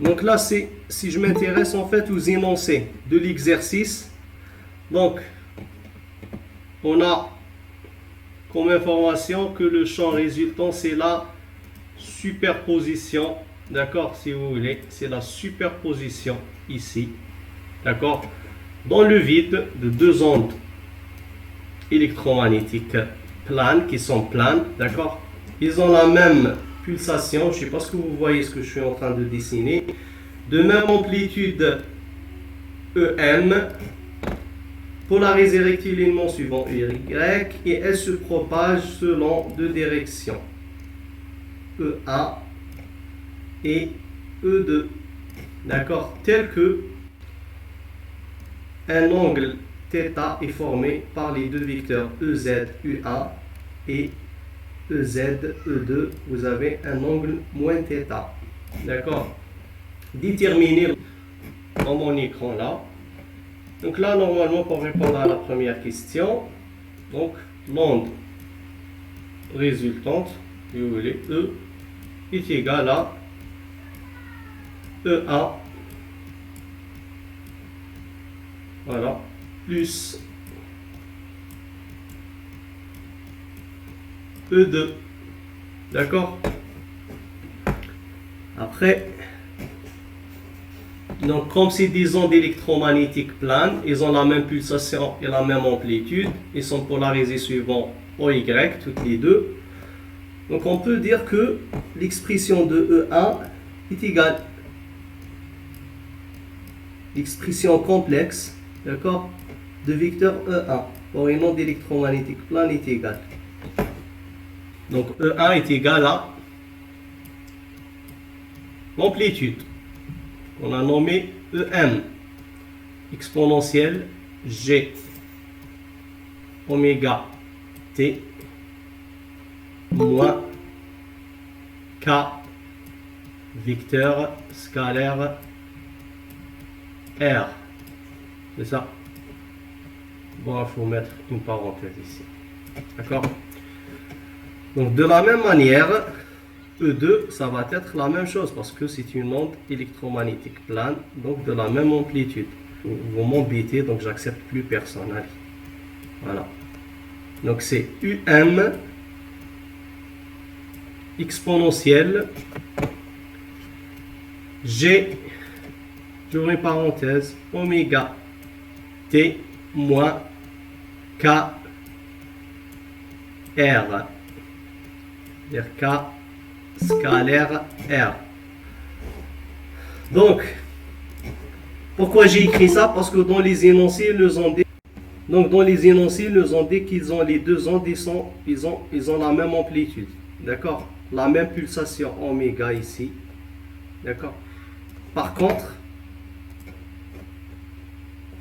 Donc là, si je m'intéresse en fait aux énoncés de l'exercice, donc on a comme information que le champ résultant, c'est la superposition, d'accord, si vous voulez, c'est la superposition ici, d'accord, dans le vide de deux ondes électromagnétiques planes, qui sont planes, d'accord, ils ont la même pulsation, je ne sais pas ce que vous voyez, ce que je suis en train de dessiner, de même amplitude EM, polarisée rectilignement suivant Y, et elle se propage selon deux directions, EA et E2, d'accord, tel que un angle θ est formé par les deux vecteurs EZ, UA et EZ, E2, vous avez un angle moins θ, d'accord, déterminé dans mon écran là. Donc là, normalement, pour répondre à la première question, donc l'onde résultante, si vous voulez, E est égale à EA, voilà, plus E2, d'accord. Après, donc comme c'est des ondes électromagnétiques planes, ils ont la même pulsation et la même amplitude, ils sont polarisés suivant OY, toutes les deux. Donc on peut dire que l'expression de EA est égale, l'expression complexe, d'accord, de vecteur EA pour une onde électromagnétique plane est égale. Donc EA est égal à l'amplitude qu'on a nommé EM exponentielle G oméga T moins K vecteur scalaire R. C'est ça. Bon, il faut mettre une parenthèse ici. D'accord? Donc de la même manière, E2, ça va être la même chose parce que c'est une onde électromagnétique plane, donc de la même amplitude. Vous m'embêtez, donc j'accepte plus personne. Allez. Voilà. Donc c'est UM exponentielle G, j'ouvre une parenthèse, oméga T moins K R. C'est-à-dire K scalaire R. Donc, pourquoi j'ai écrit ça? Parce que dans les énoncés, les ondes, donc dans les énoncés, les ondes qu'ils ont les deux ondes, ils ont la même amplitude, d'accord, la même pulsation oméga ici, d'accord. Par contre,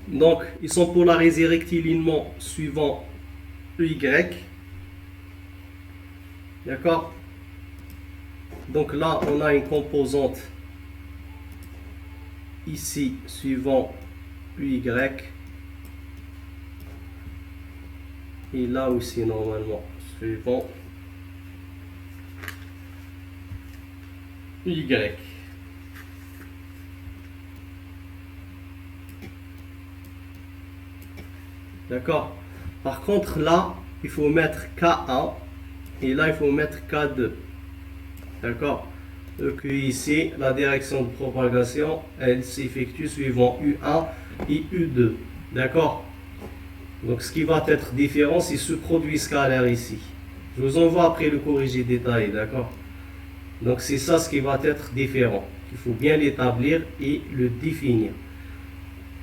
donc ils sont polarisés rectilignement suivant EY, d'accord. Donc là, on a une composante ici suivant UY et là aussi normalement suivant Y. D'accord. Par contre là, il faut mettre K1 et là il faut mettre K2. D'accord. Donc ici, la direction de propagation, elle s'effectue suivant U1 et U2. D'accord. Donc ce qui va être différent, c'est ce produit scalaire ici. Je vous envoie après le corrigé détaillé. D'accord. Donc c'est ça ce qui va être différent. Il faut bien l'établir et le définir.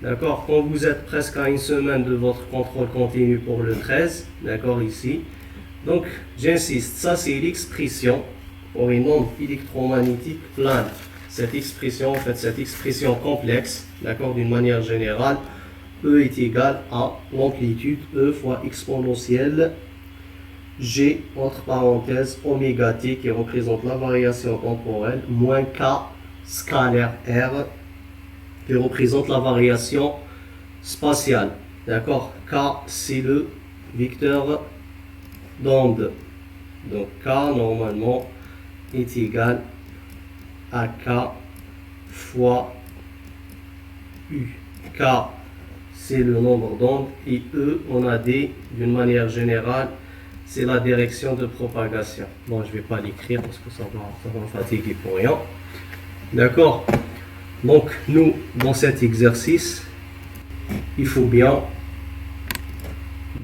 D'accord. Quand vous êtes presque à une semaine de votre contrôle continu pour le 13, d'accord, ici. Donc j'insiste, ça c'est l'expression pour une onde électromagnétique plane. Cette expression, en fait, cette expression complexe, d'accord, d'une manière générale, E est égal à l'amplitude E fois exponentielle G, entre parenthèses, oméga T, qui représente la variation temporelle, moins K scalaire R, qui représente la variation spatiale. D'accord? K, c'est le vecteur d'onde. Donc K, normalement, est égal à K fois U. K, c'est le nombre d'ondes, et E, on a dit d'une manière générale, c'est la direction de propagation. Bon, je ne vais pas l'écrire parce que ça va me fatiguer pour rien. D'accord? Donc, nous, dans cet exercice, il faut bien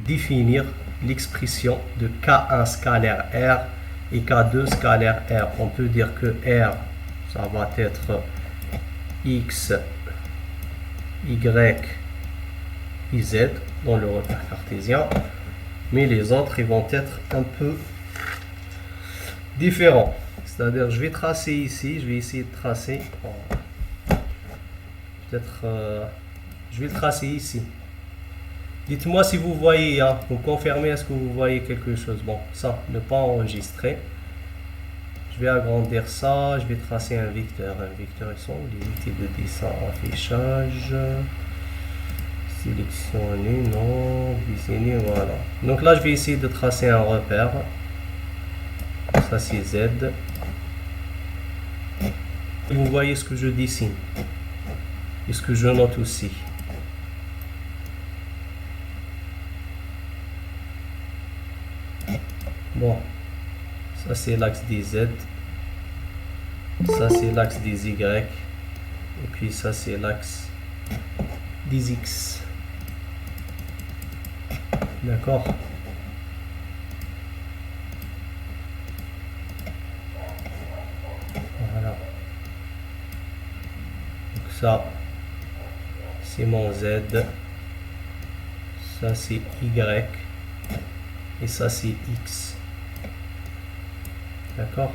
définir l'expression de K1 scalaire R et K2 scalaire R. On peut dire que R, ça va être X, Y et Z dans le repère cartésien, mais les autres ils vont être un peu différents. C'est-à-dire, je vais tracer ici, je vais essayer de tracer, peut-être, je vais le tracer ici. Dites-moi si vous voyez, hein, vous confirmez, est-ce que vous voyez quelque chose? Bon, ça, ne pas enregistrer. Je vais agrandir ça, je vais tracer un vecteur. Un vecteur, ils sont où les unités de dessin, affichage, sélectionner, non, dessiner, voilà. Donc là, je vais essayer de tracer un repère. Ça, c'est Z. Vous voyez ce que je dessine et ce que je note aussi. Bon, ça c'est l'axe des Z, ça c'est l'axe des Y, et puis ça c'est l'axe des X. D'accord? Voilà. Donc ça, c'est mon Z, ça c'est Y, et ça c'est X. D'accord?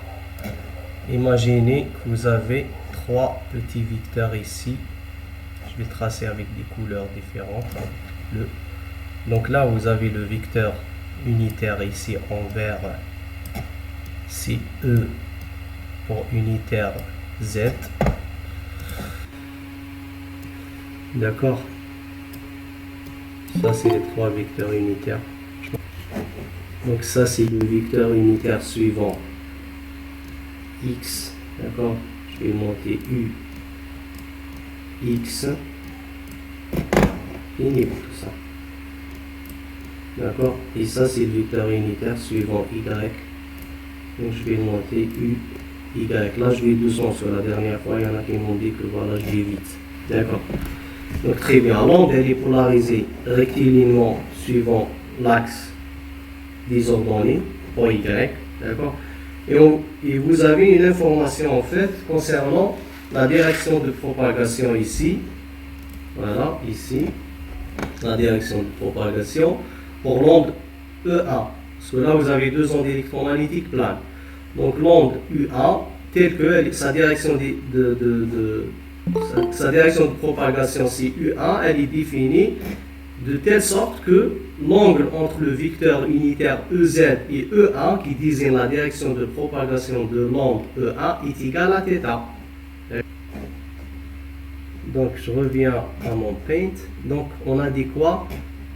Imaginez que vous avez trois petits vecteurs ici. Je vais tracer avec des couleurs différentes. Le. Donc là, vous avez le vecteur unitaire ici en vert. C'est E pour unitaire Z. D'accord? Ça, c'est les trois vecteurs unitaires. Donc ça, c'est le vecteur unitaire suivant. X, d'accord, je vais monter U, X, fini pour tout ça, d'accord, et ça c'est le vecteur unitaire suivant Y, donc je vais monter U, Y, là je vais doucement sur la dernière fois, il y en a qui m'ont dit que voilà, je vais vite, d'accord, donc très bien, l'onde elle est polarisée rectilinéairement suivant l'axe des ordonnées, pour Y, d'accord. Et vous avez une information en fait concernant la direction de propagation ici. Voilà, ici, la direction de propagation pour l'onde EA. Parce que là, vous avez deux ondes électromagnétiques planes. Donc l'onde UA, telle que sa direction sa direction de propagation, c'est UA, elle est définie de telle sorte que l'angle entre le vecteur unitaire EZ et EA, qui désigne la direction de propagation de l'onde EA, est égal à θ. Donc je reviens à mon paint. Donc on a dit quoi?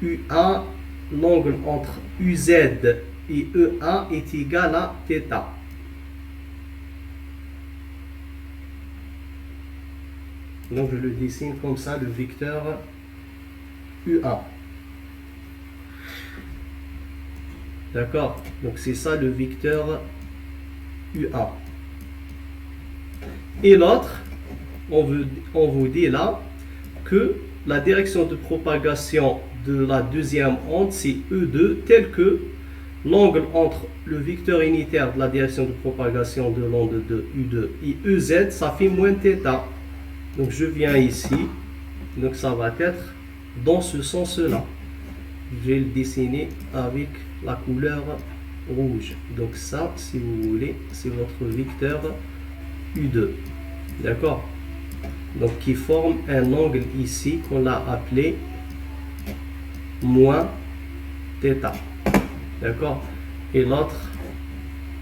UA, l'angle entre UZ et EA est égal à θ. Donc je le dessine comme ça, le vecteur UA. D'accord? Donc c'est ça le vecteur UA. Et l'autre, on vous dit là que la direction de propagation de la deuxième onde, c'est E2, tel que l'angle entre le vecteur unitaire de la direction de propagation de l'onde de U2 et EZ, ça fait moins θ. Donc je viens ici, donc ça va être dans ce sens-là. Je vais le dessiner avec la couleur rouge. Donc ça, si vous voulez, c'est votre vecteur U2. D'accord? Donc qui forme un angle ici qu'on a appelé moins θ. D'accord? Et l'autre,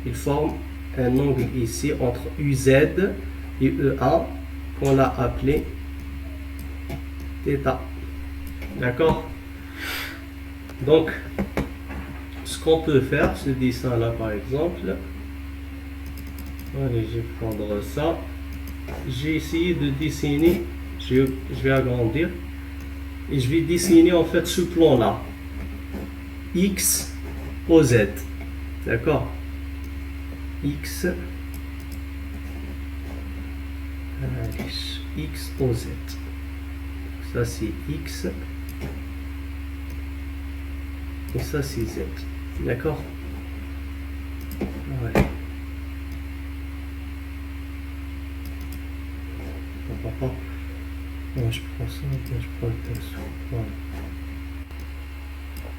il forme un angle ici entre UZ et EA qu'on a appelé θ. D'accord? Donc, ce qu'on peut faire, ce dessin là par exemple, allez, je vais prendre ça. j'ai essayé de dessiner, je vais agrandir, et je vais dessiner en fait ce plan-là. X au Z. D'accord? X. X au Z. Ça c'est X. Et ça c'est Z. D'accord? Ouais. Je prends ça, je prends le pinceau. Voilà.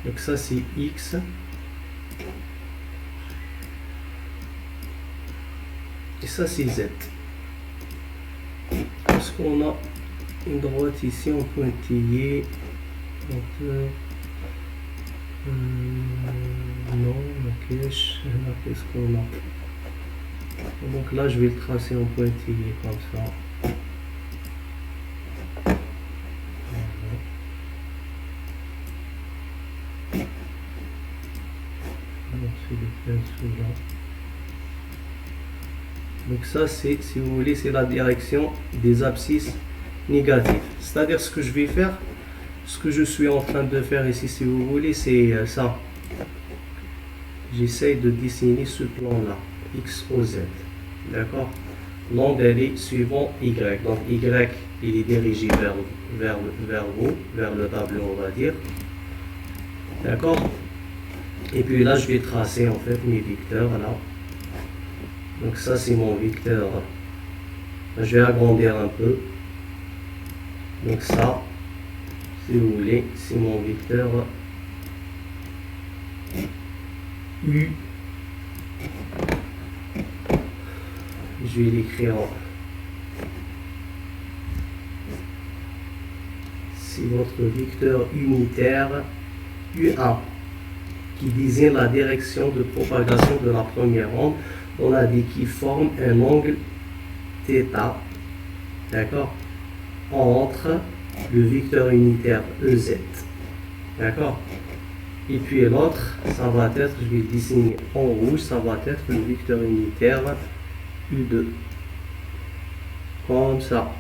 Donc ça c'est X. Et ça c'est Z. Parce qu'on a une droite ici en pointillé. Non, ok, qu'est-ce qu'on a? Donc là je vais le tracer en pointillé comme ça. C'est le pinceau là. Donc ça c'est, si vous voulez, c'est la direction des abscisses négatives. C'est-à-dire ce que je vais faire, ce que je suis en train de faire ici, si vous voulez, c'est ça. J'essaye de dessiner ce plan-là, X au Z. D'accord? L'onde elle est suivant Y. Donc Y il est dirigé vers vous, vers le tableau, on va dire. D'accord? Et puis là je vais tracer en fait mes vecteurs là. Donc ça c'est mon vecteur. Je vais agrandir un peu. Donc ça, si vous voulez, c'est mon vecteur U. Je vais l'écrire en... C'est votre vecteur unitaire U1 qui désigne la direction de propagation de la première onde. On a dit qu'il forme un angle θ, d'accord, entre le vecteur unitaire EZ, d'accord. Et puis l'autre, ça va être, je vais le dessiner en rouge, ça va être le vecteur unitaire U2, comme ça.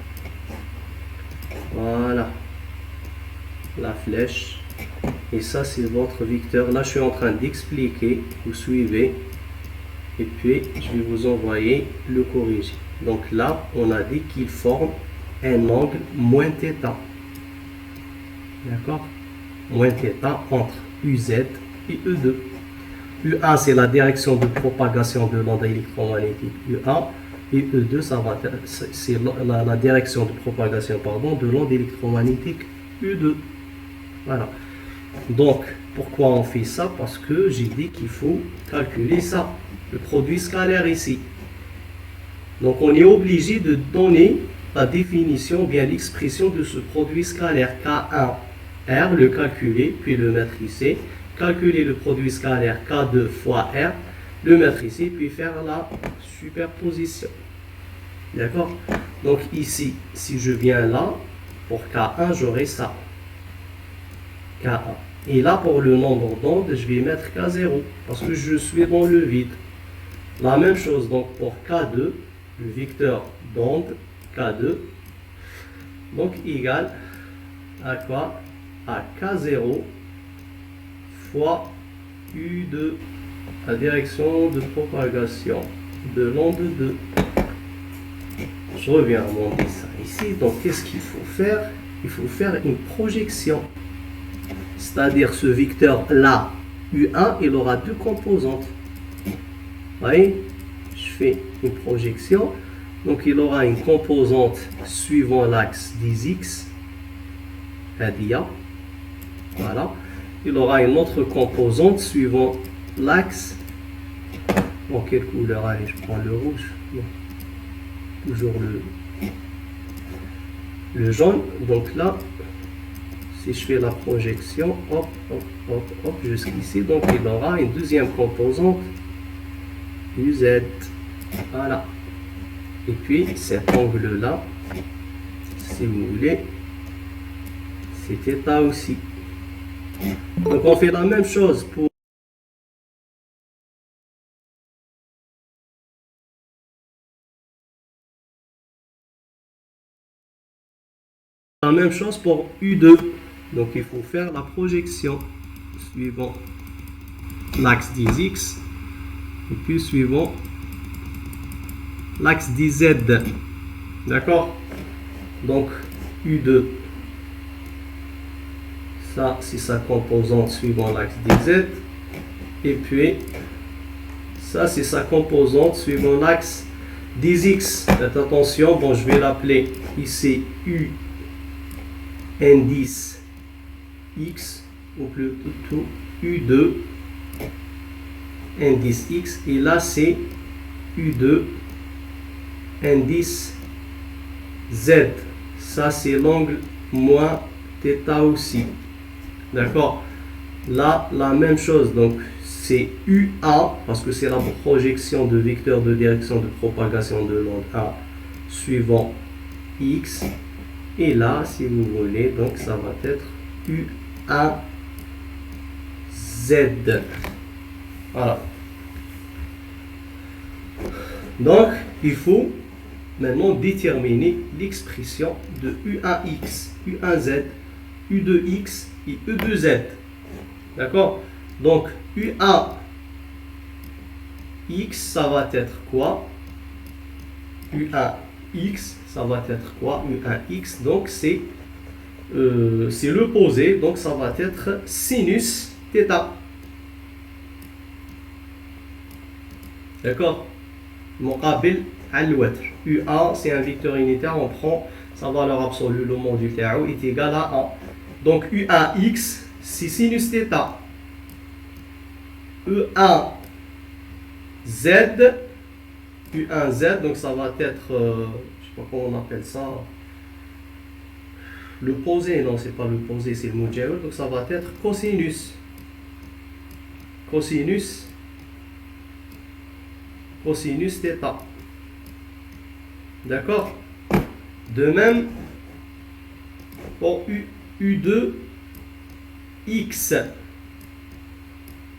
Voilà, la flèche. Et ça c'est votre vecteur. Là je suis en train d'expliquer, vous suivez. Et puis je vais vous envoyer le corrigé. Donc là on a dit qu'il forme un angle moins θ. D'accord? Moins θ entre UZ et E2. U1 c'est la direction de propagation de l'onde électromagnétique U1 et E2 ça va c'est la direction de propagation de l'onde électromagnétique U2. Voilà. Donc pourquoi on fait ça? Parce que j'ai dit qu'il faut calculer ça, le produit scalaire ici. Donc on est obligé de donner la définition, bien l'expression de ce produit scalaire K1R, le calculer, puis le mettre ici. Calculer le produit scalaire K2 fois R, le mettre ici, puis faire la superposition. D'accord? Donc ici, si je viens là, pour K1, j'aurai ça. K1. Et là, pour le nombre d'ondes, je vais mettre K0, parce que je suis dans le vide. La même chose, donc pour K2, le vecteur d'onde, K2, donc égal à quoi? À K0 fois U2, la direction de propagation de l'onde 2. Je reviens à mon dessin ici. Donc qu'est-ce qu'il faut faire? Il faut faire une projection. C'est-à-dire ce vecteur là, U1, il aura deux composantes. Vous voyez? Je fais une projection. Donc il aura une composante suivant l'axe des X, Adia. Voilà. Il aura une autre composante suivant l'axe. En quelle couleur? Allez, je prends le rouge. Non. Toujours le jaune. Donc là, si je fais la projection, hop, hop, hop, hop, jusqu'ici, donc il aura une deuxième composante, UZ. Voilà. Et puis cet angle-là, si vous voulez, c'est θ aussi. Donc on fait la même chose pour La même chose pour U2. Donc il faut faire la projection suivant l'axe des X et puis suivant l'axe des Z. D'accord? Donc U2, ça c'est sa composante suivant l'axe des Z. Et puis ça c'est sa composante suivant l'axe des X. Faites attention, bon je vais l'appeler ici U indice X, ou plutôt U2 indice X, et là c'est U2 indice Z. Ça c'est l'angle moins θ aussi. D'accord? Là la même chose, donc c'est UA parce que c'est la projection de vecteur de direction de propagation de l'onde A suivant X. Et là, si vous voulez, donc ça va être U1Z. Voilà. Donc, il faut maintenant déterminer l'expression de U1X, U1Z, U2X et U2Z. D'accord? Donc, U1X, ça va être quoi? U1X, ça va être quoi? U1X, donc c'est l'opposé, donc ça va être sinus θ. D'accord? Muqabil al-watr. UA, c'est un vecteur unitaire, on prend sa valeur absolue, le module TAO est égal à 1. Donc U1X, c'est sinus θ. U1Z, U1Z, donc ça va être, je ne sais pas comment on appelle ça, le posé, non c'est pas le posé, c'est le mujawir, donc ça va être cosinus. Cosinus θ. D'accord? De même, pour U2X.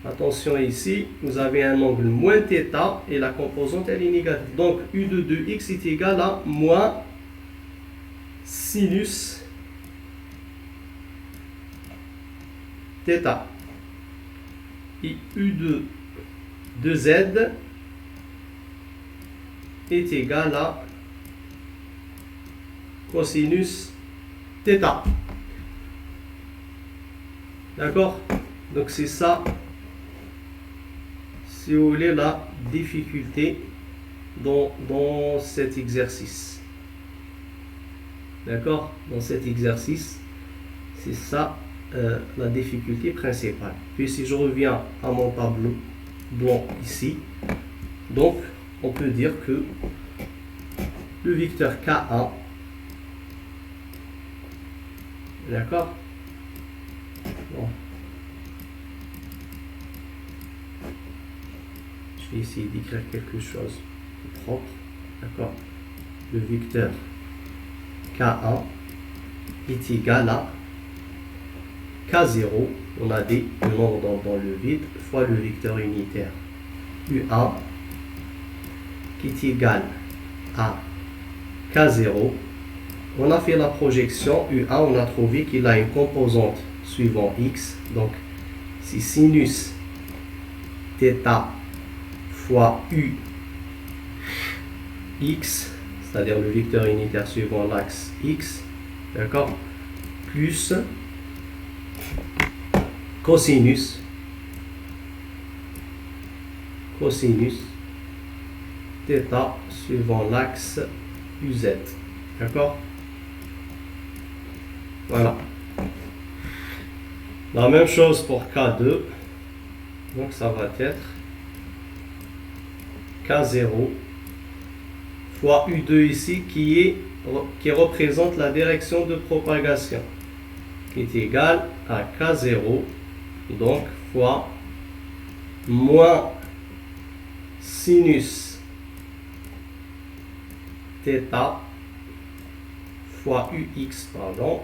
Attention ici, vous avez un angle moins θ et la composante elle est négative. Donc U de 2x est égal à moins sinus θ. Et U de 2z est égal à cosinus θ. D'accord? Donc c'est ça, si vous voulez, la difficulté dans cet exercice. D'accord? Dans cet exercice, c'est ça la difficulté principale. Puis si je reviens à mon tableau blanc ici, donc on peut dire que le vecteur K1, d'accord? Bon. Je vais essayer d'écrire quelque chose de propre, d'accord? Le vecteur K1 est égal à K0, on a dit le nombre dans le vide, fois le vecteur unitaire U1 qui est égal à K0. On a fait la projection U1, on a trouvé qu'il a une composante suivant X, donc c'est sinus θ fois U X, c'est-à-dire le vecteur unitaire suivant l'axe X, d'accord, plus cosinus θ suivant l'axe UZ, d'accord. Voilà. La même chose pour K2, donc ça va être K0 fois U2 ici qui représente la direction de propagation, qui est égal à K0, donc fois moins sinus θ fois UX, pardon,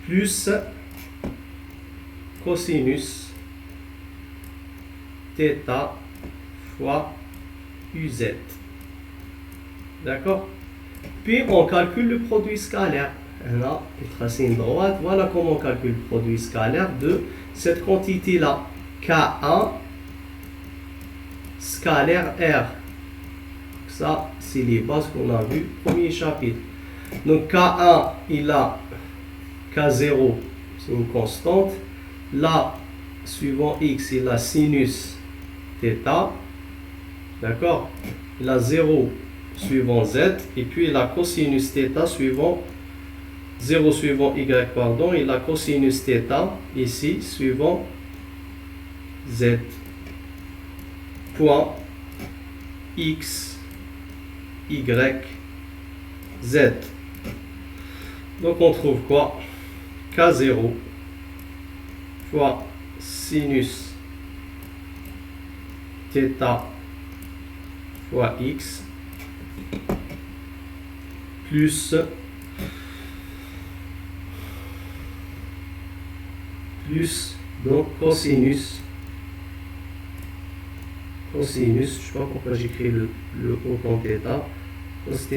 plus cosinus θ fois UZ. D'accord? Puis on calcule le produit scalaire. Là, j'ai tracé une droite. Voilà comment on calcule le produit scalaire de cette quantité-là. K1 scalaire R. Ça, c'est les bases qu'on a vues au premier chapitre. Donc K1, il a K0, c'est une constante. Là, suivant X, il a sinus θ. D'accord? Il a 0 suivant Z. Et puis il a cosinus θ suivant 0 suivant Y, pardon. Il a cosinus θ ici suivant Z. Point X, Y, Z. Donc on trouve quoi? K0 fois sinus θ fois X plus donc cosinus, je ne sais pas pourquoi j'écris le autant θ, cos θ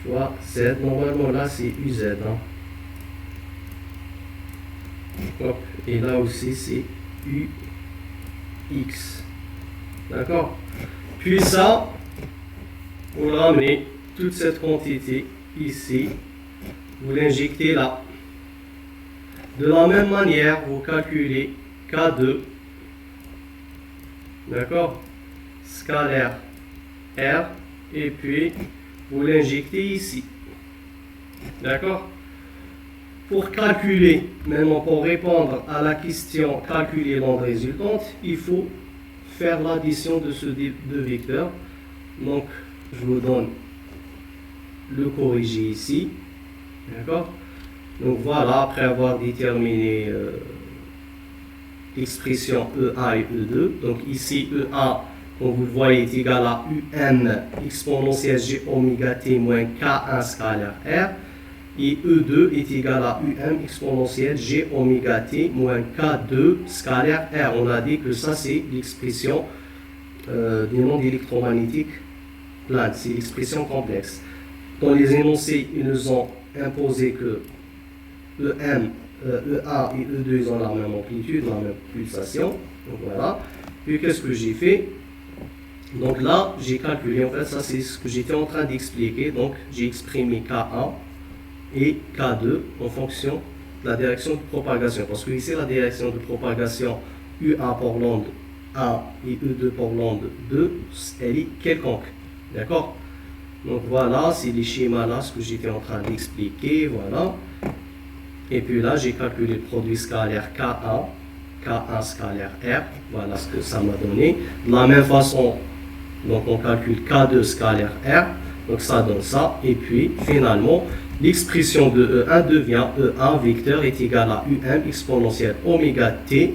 fois Z, normalement là c'est UZ. Hein. Hop. Et là aussi c'est UX. D'accord? Puis ça, vous le ramenez, toute cette quantité ici, vous l'injectez là. De la même manière, vous calculez K2, d'accord, scalaire R, et puis vous l'injectez ici, d'accord. Pour calculer, maintenant pour répondre à la question calculer l'onde résultante, il faut faire l'addition de ces deux vecteurs. Donc, je vous donne le corrigé ici, d'accord. Donc voilà, après avoir déterminé l'expression EA et E2, donc ici EA, comme vous le voyez, est égal à UM exponentielle G oméga T moins K1 scalaire R, et E2 est égal à UM exponentielle G oméga T moins K2 scalaire R. On a dit que ça c'est l'expression des ondes électromagnétiques planes, c'est l'expression complexe. Dans les énoncés, ils nous ont imposé que EM, EA et E2 ils ont la même amplitude, la même pulsation. Donc voilà. Puis qu'est-ce que j'ai fait? Donc là, j'ai calculé, en fait, ça c'est ce que j'étais en train d'expliquer. Donc j'ai exprimé K1 et K2 en fonction de la direction de propagation. Parce que ici, la direction de propagation UA pour l'onde A et E2 pour l'onde 2, elle est quelconque. D'accord? Donc voilà, c'est les schémas là, ce que j'étais en train d'expliquer. Voilà. Et puis là, j'ai calculé le produit scalaire K1 scalaire R. Voilà ce que ça m'a donné. De la même façon, donc on calcule K2 scalaire R. Donc ça donne ça. Et puis finalement, l'expression de E1 devient E1 vecteur est égal à UM exponentielle oméga T,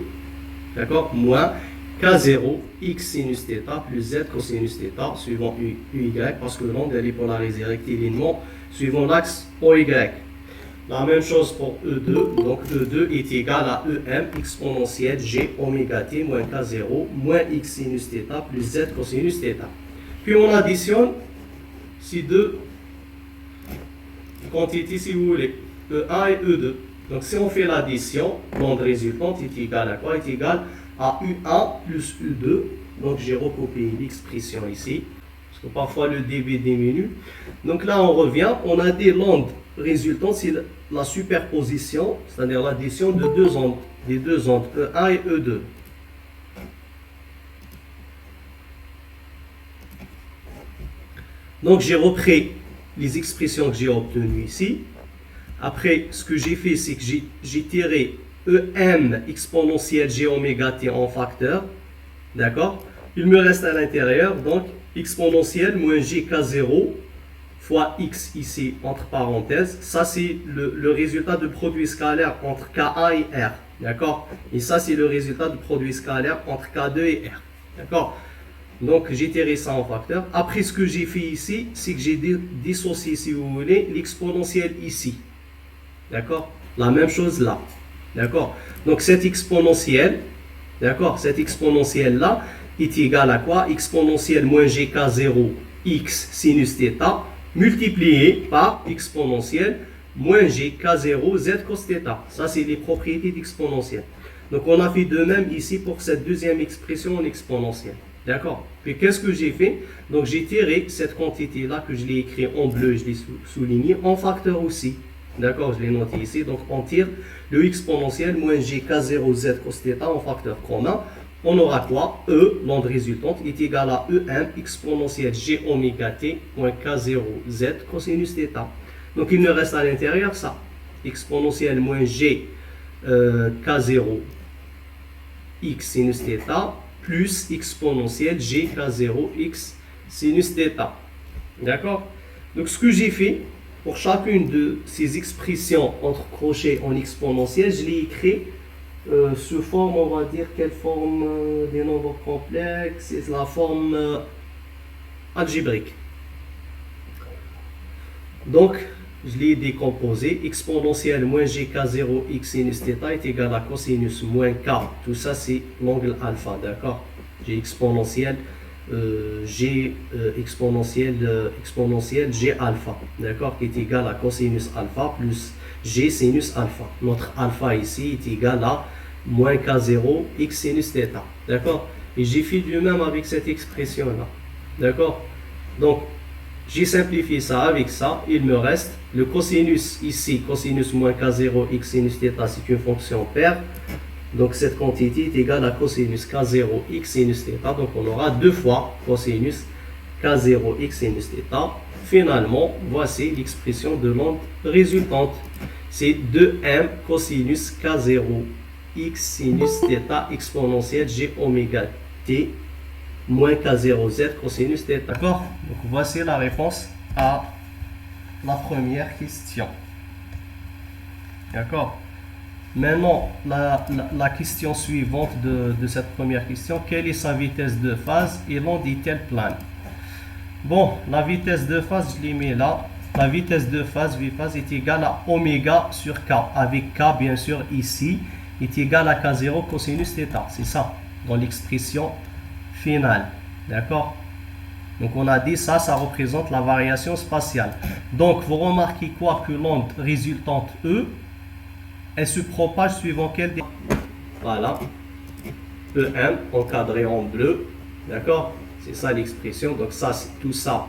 d'accord, moins K0 X sinus θ plus Z cosinus θ suivant UY, parce que l'onde elle est polarisée rectilignement suivant l'axe OY. La même chose pour E2, donc E2 est égal à EM exponentielle G oméga T moins K0 moins X sinus θ plus Z cosinus θ. Puis on additionne ces deux quantités si vous voulez, E1 et E2. Donc si on fait l'addition, l'onde résultante est égale à quoi? Est égale à U1 plus U2. Donc j'ai recopié l'expression ici, parce que parfois le débit diminue. Donc là on revient, on a dit l'onde résultante, c'est la superposition, c'est-à-dire l'addition de deux ondes, des deux ondes E1 et E2. Donc j'ai repris les expressions que j'ai obtenues ici. Après, ce que j'ai fait, c'est que j'ai tiré EM exponentielle G oméga T en facteur. D'accord? Il me reste à l'intérieur, donc, exponentielle moins GK0 fois X ici, entre parenthèses. Ça, c'est le résultat de produit scalaire entre K1 et R. D'accord? Et ça, c'est le résultat du produit scalaire entre K2 et R. D'accord? Donc, j'ai tiré ça en facteur. Après, ce que j'ai fait ici, c'est que j'ai dissocié, si vous voulez, l'exponentielle ici. D'accord? La même chose là. D'accord? Donc, cette exponentielle, d'accord? Cette exponentielle-là est égale à quoi? Exponentielle moins GK0 X sinus θ multiplié par exponentielle moins g k0 z cos θ. Ça, c'est les propriétés d'exponentielle. Donc, on a fait de même ici pour cette deuxième expression en exponentielle. D'accord? Puis, qu'est-ce que j'ai fait? Donc, j'ai tiré cette quantité-là que je l'ai écrit en bleu, je l'ai souligné, en facteur aussi. D'accord? Je l'ai noté ici. Donc, on tire le exponentiel moins g k0 z cos θ en facteur commun. On aura quoi? E, l'onde résultante, est égal à E1 exponentielle g oméga t moins k0 z cosinus θ. Donc, il nous reste à l'intérieur ça. Exponentielle moins g k0 x sinus θ plus exponentielle g k0 x sinus θ. D'accord? Donc, ce que j'ai fait, pour chacune de ces expressions entre crochets en exponentielle, je l'ai écrit sous forme, on va dire, quelle forme des nombres complexes? C'est la forme algébrique. Donc, je l'ai décomposé. Exponentielle moins gk0 x sinus θ est égal à cosinus moins k. Tout ça, c'est l'angle alpha, d'accord? J'ai exponentielle exponentielle g alpha, d'accord, qui est égal à cosinus alpha plus g sinus alpha. Notre alpha ici est égal à moins k0 x sinus θ, d'accord. Et j'ai fait du même avec cette expression là, d'accord. Donc j'ai simplifié ça avec ça. Il me reste le cosinus ici, cosinus moins k0 x sinus θ, c'est une fonction paire. Donc cette quantité est égale à cosinus k0 x sinus θ. Donc on aura deux fois cosinus k0 x sinus θ. Finalement, voici l'expression de l'onde résultante. C'est 2m cosinus k0 x sinus θ exponentielle g oméga t moins k0 z cosinus θ. D'accord? Donc voici la réponse à la première question. D'accord? Maintenant, la question suivante de cette première question, quelle est sa vitesse de phase et l'onde est-elle plane? Bon, la vitesse de phase, je l'ai mis là. La vitesse de phase, V-phase, est égale à oméga sur K, avec K bien sûr ici, est égal à K0 cosinus θ. C'est ça, dans l'expression finale. D'accord? Donc on a dit ça, ça représente la variation spatiale. Donc vous remarquez quoi? Que l'onde résultante E, elle se propage suivant quel... Voilà. E1 encadré en bleu. D'accord? C'est ça l'expression. Donc ça, tout ça,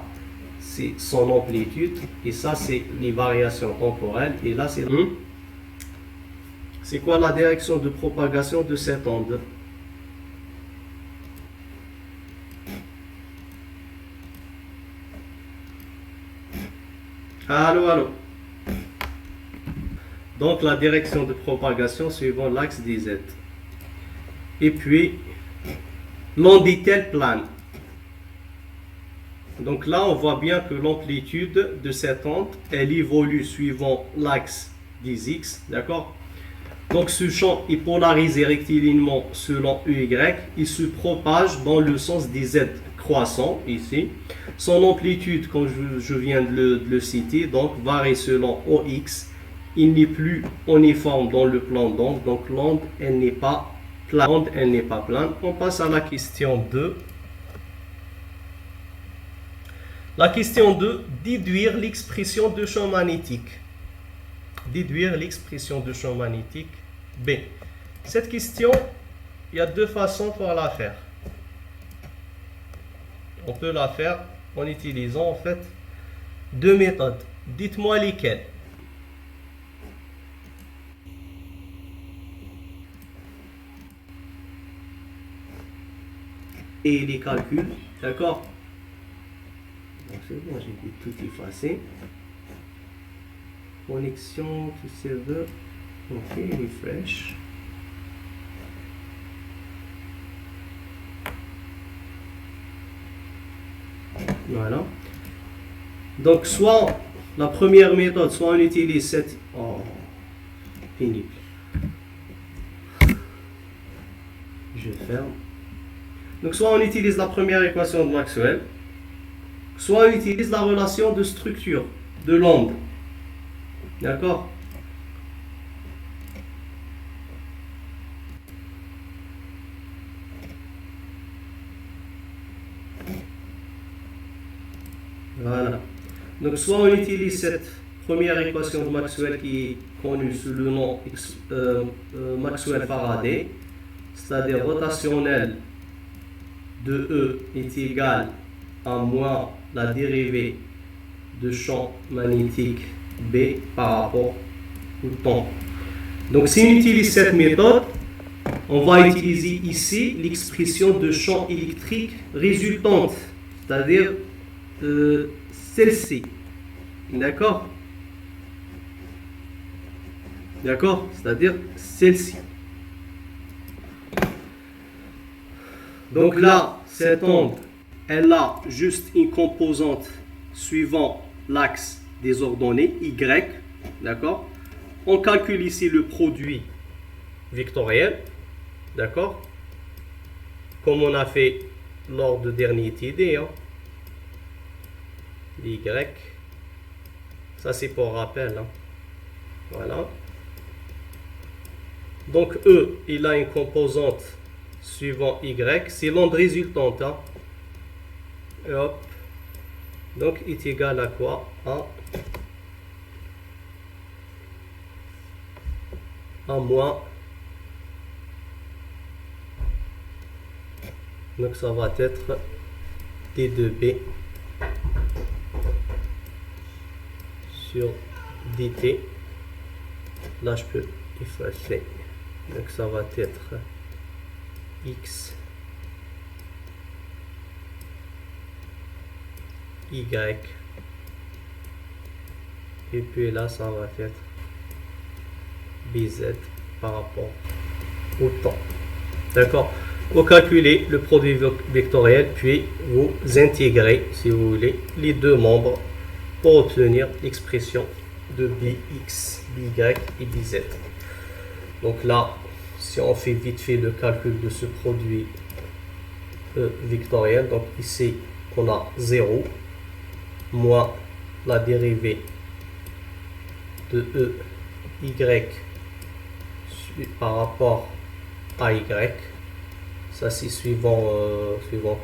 c'est son amplitude. Et ça, c'est les variations temporelles. Et là, c'est... C'est quoi la direction de propagation de cette onde? Allô, allô. Donc la direction de propagation suivant l'axe des Z. Et puis, l'onde est-elle plane? Donc là, on voit bien que l'amplitude de cette onde, elle évolue suivant l'axe des X, d'accord? Donc ce champ est polarisé rectilinément selon EY, il se propage dans le sens des Z croissants, ici. Son amplitude, comme je viens de le citer, donc varie selon OX. Il n'est plus uniforme dans le plan d'onde, donc l'onde, elle n'est pas plane. On passe à la question 2. La question 2, déduire l'expression de champ magnétique. Déduire l'expression de champ magnétique B. Cette question, il y a deux façons pour la faire. On peut la faire en utilisant en fait deux méthodes. Dites-moi lesquelles. Et les calculs, d'accord? C'est bon, j'ai tout effacé. Connexion to serveur. Ok, refresh. Voilà. Donc, soit la première méthode, soit on utilise cette... Oh, pénible. Je ferme. Donc, soit on utilise la première équation de Maxwell, soit on utilise la relation de structure de l'onde. D'accord? Voilà. Donc soit on utilise cette première équation de Maxwell qui est connue sous le nom Maxwell-Faraday, c'est-à-dire rotationnel de E est égal à moins la dérivée de champ magnétique B par rapport au temps. Donc si on utilise cette méthode, on va utiliser ici l'expression de champ électrique résultante, c'est-à-dire celle-ci. D'accord? D'accord? C'est-à-dire celle-ci. Donc là, cette onde, elle a juste une composante suivant l'axe des ordonnées, Y. D'accord? On calcule ici le produit vectoriel. D'accord? Comme on a fait lors de dernier TD. Hein. Y. Ça, c'est pour rappel. Hein. Voilà. Donc, E, il a une composante suivant Y. C'est l'onde résultante. Hein. Et hop. Donc, est égal à quoi? À moins. Donc, ça va être D2B sur dt. Là, je peux effacer. Donc, ça va être x y. Et puis là, ça va être bz par rapport au temps. D'accord? Vous calculez le produit vectoriel, puis vous intégrez, si vous voulez, les deux membres pour obtenir l'expression de bx, by et bz. Donc là, si on fait vite fait le calcul de ce produit vectoriel, donc ici on a 0 moins la dérivée de e y par rapport à y. Ça c'est suivant suivant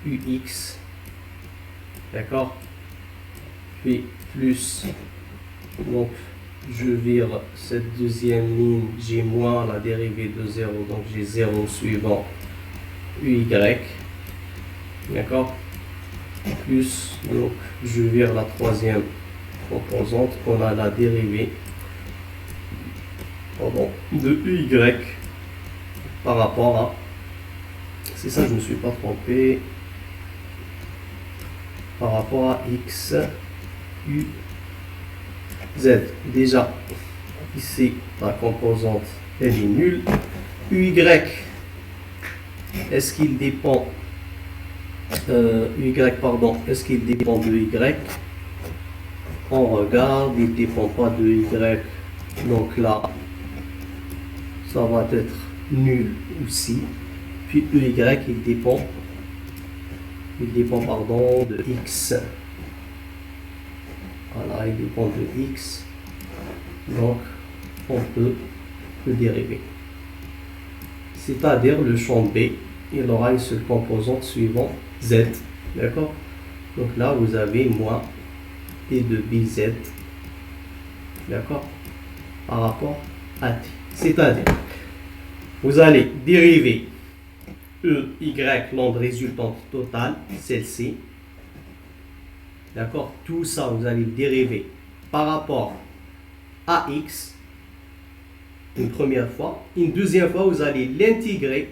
ux, d'accord, puis plus, donc je vire cette deuxième ligne, j'ai moins la dérivée de 0, donc j'ai 0 suivant uy, d'accord, plus, donc je vire la troisième composante, on a la dérivée de uy par rapport à, c'est ça, je ne me suis pas trompé, par rapport à x, u, z. Déjà, ici, la composante, elle est nulle. uy, est-ce qu'il dépend, est-ce qu'il dépend de y? On regarde, il ne dépend pas de y. Donc là, ça va être nul aussi. Puis uy, il dépend de x. Voilà, il dépend de x. Donc, on peut le dériver. C'est-à-dire le champ B, il aura une seule composante suivant z. D'accord? Donc là, vous avez moins t de bz. D'accord? Par rapport à t. C'est-à-dire, vous allez dériver y, l'onde résultante totale, celle-ci. D'accord? Tout ça, vous allez le dériver par rapport à x une première fois. Une deuxième fois, vous allez l'intégrer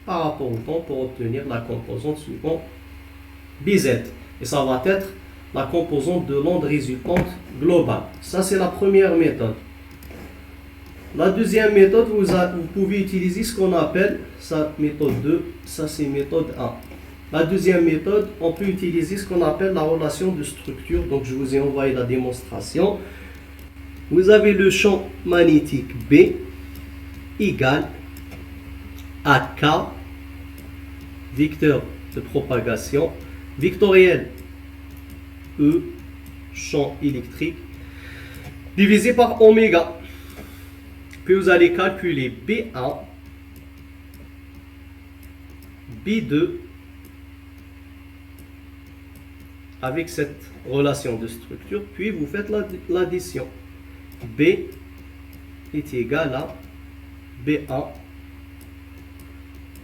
par rapport au temps pour obtenir la composante suivante bz. Et ça va être la composante de l'onde résultante globale. Ça, c'est la première méthode. La deuxième méthode, vous pouvez utiliser ce qu'on appelle, ça méthode 2, ça c'est méthode 1. La deuxième méthode, on peut utiliser ce qu'on appelle la relation de structure. Donc je vous ai envoyé la démonstration. Vous avez le champ magnétique B égal à K, vecteur de propagation, vectoriel E, champ électrique, divisé par oméga. Puis vous allez calculer B1, B2 avec cette relation de structure, puis vous faites l'addition. B est égal à B1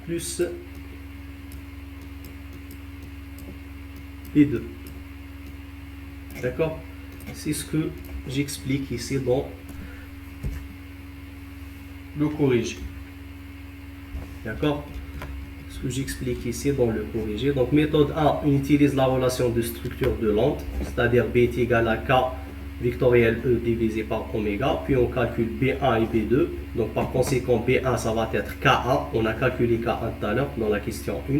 plus B2. D'accord? C'est ce que j'explique ici dans le corrigé. D'accord? Ce que j'explique ici dans le corrigé. Donc méthode 1, on utilise la relation de structure de l'onde, c'est-à-dire B est égal à K vectoriel E divisé par oméga, puis on calcule B1 et B2. Donc par conséquent B1 ça va être K1, on a calculé K1 tout à l'heure dans la question 1,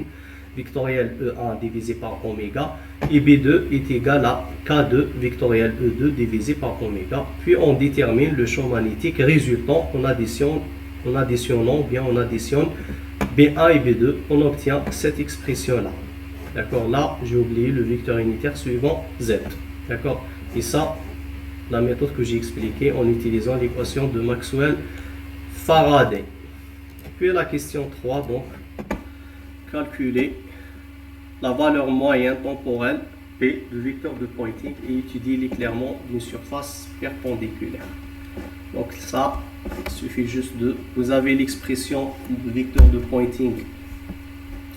vectoriel E1 divisé par oméga, et B2 est égal à K2 vectoriel E2 divisé par oméga, puis on détermine le champ magnétique résultant en additionnant, bien on additionne B1 et B2, on obtient cette expression là. D'accord, là j'ai oublié le vecteur unitaire suivant Z. D'accord, et ça la méthode que j'ai expliquée en utilisant l'équation de Maxwell-Faraday. Puis la question 3, donc, calculer la valeur moyenne temporelle P du vecteur de Poynting et étudier l'éclairement d'une surface perpendiculaire. Donc ça, il suffit juste de... Vous avez l'expression du vecteur de Poynting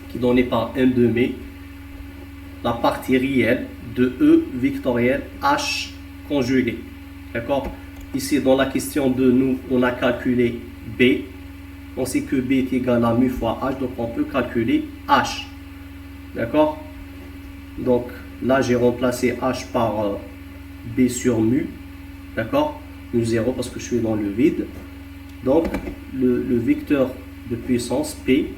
qui est donnée par M de mai, la partie réelle de E vectoriel H conjugué. D'accord? Ici, dans la question 2, nous, on a calculé B. On sait que B est égal à mu fois H, donc on peut calculer H. D'accord? Donc, là, j'ai remplacé H par B sur mu. D'accord? Mu 0 parce que je suis dans le vide. Donc, le vecteur de puissance P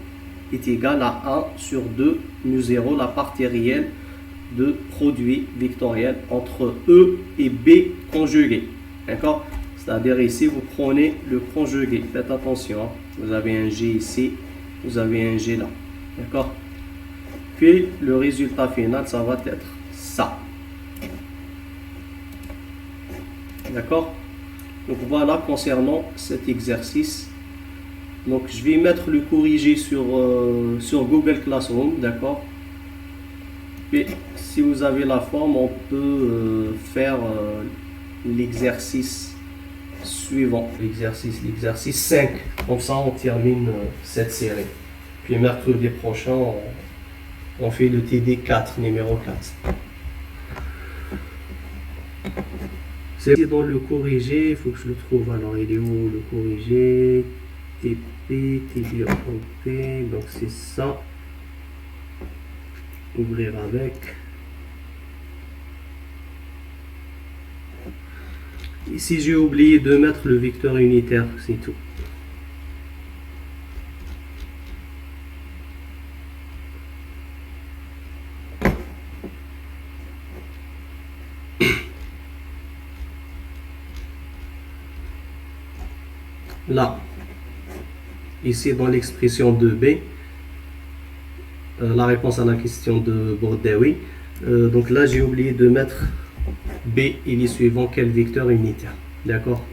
est égal à 1 sur 2 mu 0, la partie réelle de produit vectoriel entre E et B conjugué. D'accord? C'est-à-dire ici, vous prenez le conjugué. Faites attention. Hein. Vous avez un G ici, vous avez un G là. D'accord? Puis, le résultat final, ça va être ça. D'accord? Donc, voilà concernant cet exercice. Donc, je vais mettre le corrigé sur Google Classroom. D'accord? Puis, si vous avez la forme, on peut faire l'exercice suivant. L'exercice 5. Comme ça, on termine cette série. Puis, mercredi prochain, on fait le TD 4, numéro 4. C'est dans le corrigé, il faut que je le trouve. Alors, il est où le corrigé? TP, TD, OP. Donc, c'est ça. Ouvrir avec. Ici, j'ai oublié de mettre le vecteur unitaire, c'est tout. Là, ici dans l'expression de B, la réponse à la question de Bordeaux. Donc là, j'ai oublié de mettre B, il est suivant quel vecteur unitaire. D'accord?